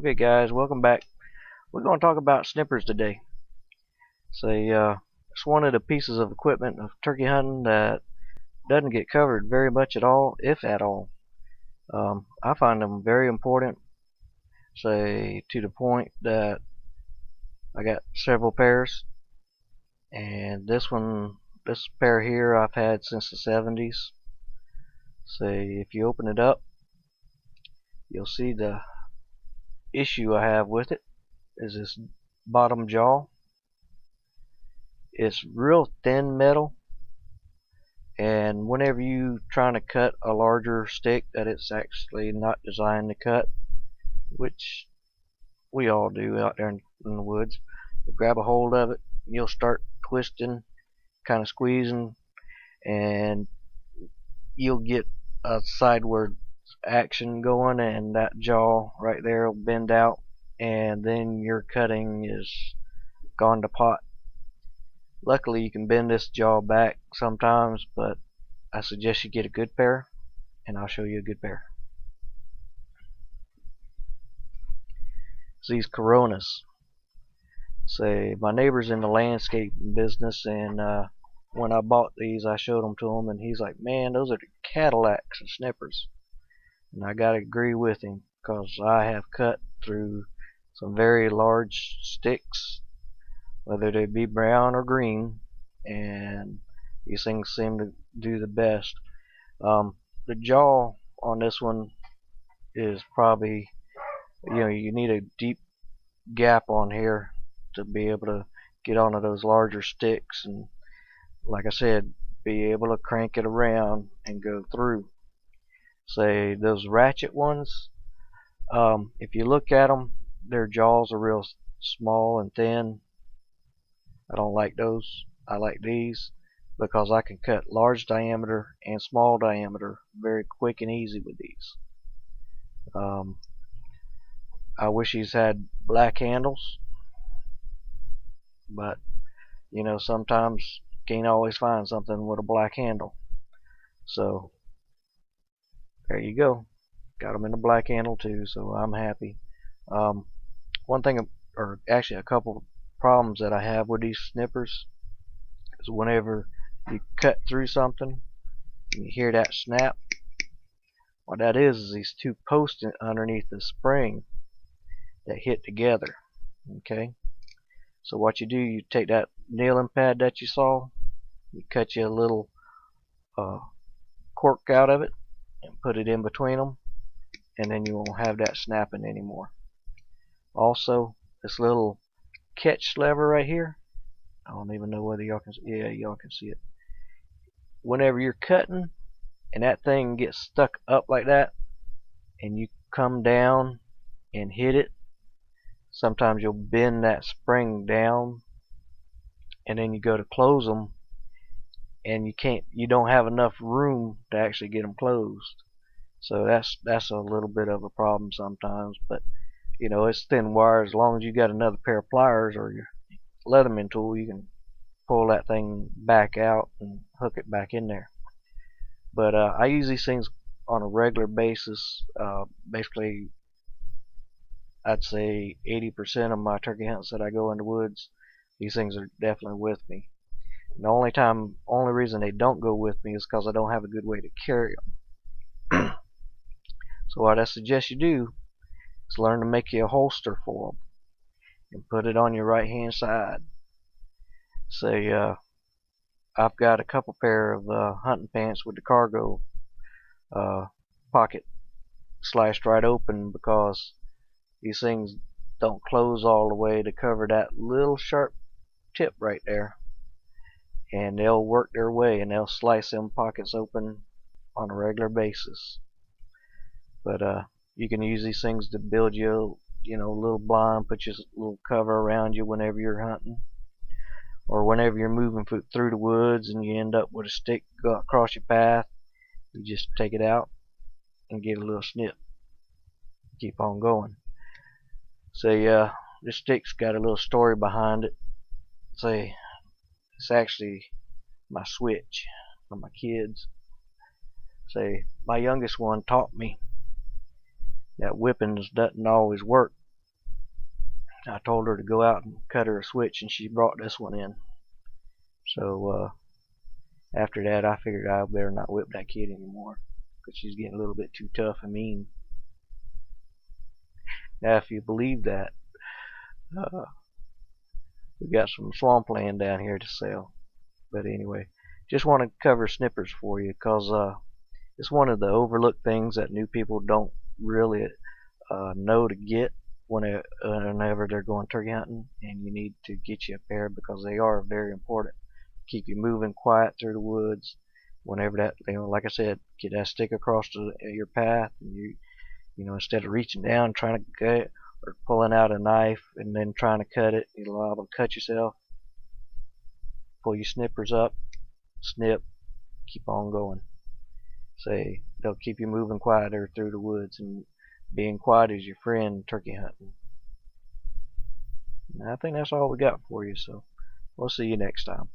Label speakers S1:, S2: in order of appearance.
S1: Okay guys, welcome back. We're going to talk about snippers today. It's one of the pieces of equipment of turkey hunting that doesn't get covered very much at all, if at all. I find them very important, to the point that I got several pairs, and this pair here I've had since the 70s. If you open it up, you'll see the issue I have with it is this bottom jaw. It's real thin metal, and whenever you trying to cut a larger stick that it's actually not designed to cut, which we all do out there in the woods, you grab a hold of it, you'll start twisting, kind of squeezing, and you'll get a sideward action going, and that jaw right there will bend out, and then your cutting is gone to pot. Luckily, you can bend this jaw back sometimes, but I suggest you get a good pair, and I'll show you a good pair. It's these Coronas. My neighbor's in the landscaping business, and when I bought these, I showed them to him, and he's like, "Man, those are the Cadillacs of snippers." And I gotta agree with him, because I have cut through some very large sticks, whether they be brown or green, and these things seem to do the best. The jaw on this one is probably, you need a deep gap on here to be able to get onto those larger sticks, and like I said, be able to crank it around and go through. Those ratchet ones, if you look at them, their jaws are real small and thin. I don't like those. I like these because I can cut large diameter and small diameter very quick and easy with these. I wish these had black handles, but sometimes you can't always find something with a black handle. So there you go. Got them in a black handle too, so I'm happy. One thing, or actually a couple problems that I have with these snippers is whenever you cut through something and you hear that snap, what that is these two posts underneath the spring that hit together. Okay, so what you do, you take that nailing pad that you saw, you cut you a little cork out of it and put it in between them, and then you won't have that snapping anymore. Also, this little catch lever right here, I don't even know whether y'all can see. Yeah, y'all can see it. Whenever you're cutting and that thing gets stuck up like that, and you come down and hit it, sometimes you'll bend that spring down, and then you go to close them, and you don't have enough room to actually get them closed. So that's a little bit of a problem sometimes, but it's thin wire. As long as you got another pair of pliers or your Leatherman tool, you can pull that thing back out and hook it back in there. But I use these things on a regular basis. Basically, I'd say 80% of my turkey hunts that I go in the woods, these things are definitely with me. And the only reason they don't go with me is because I don't have a good way to carry them. So what I suggest you do is learn to make you a holster for them and put it on your right hand side. I've got a couple pair of hunting pants with the cargo pocket slashed right open, because these things don't close all the way to cover that little sharp tip right there, and they'll work their way and they'll slice them pockets open on a regular basis. But you can use these things to build you a little blind, put your little cover around you whenever you're hunting, or whenever you're moving through the woods and you end up with a stick go across your path, you just take it out and get a little snip, keep on going. This stick's got a little story behind it. It's actually my switch for my kids. My youngest one taught me that whippings doesn't always work I told her to go out and cut her a switch, and she brought this one in. So after that, I figured I better not whip that kid anymore, because she's getting a little bit too tough and mean. Now, if you believe that, we got some swampland down here to sell. But anyway, just want to cover Snippers for you, because it's one of the overlooked things that new people don't really know to get whenever they're going turkey hunting, and you need to get you a pair because they are very important. Keep you moving quiet through the woods. Whenever that, like I said, get that stick across your path, and instead of reaching down trying to cut it, or pulling out a knife and then trying to cut it, you're liable to cut yourself. Pull your snippers up, snip, keep on going. Say, they'll keep you moving quieter through the woods, and being quiet is your friend turkey hunting. And I think that's all we got for you, so we'll see you next time.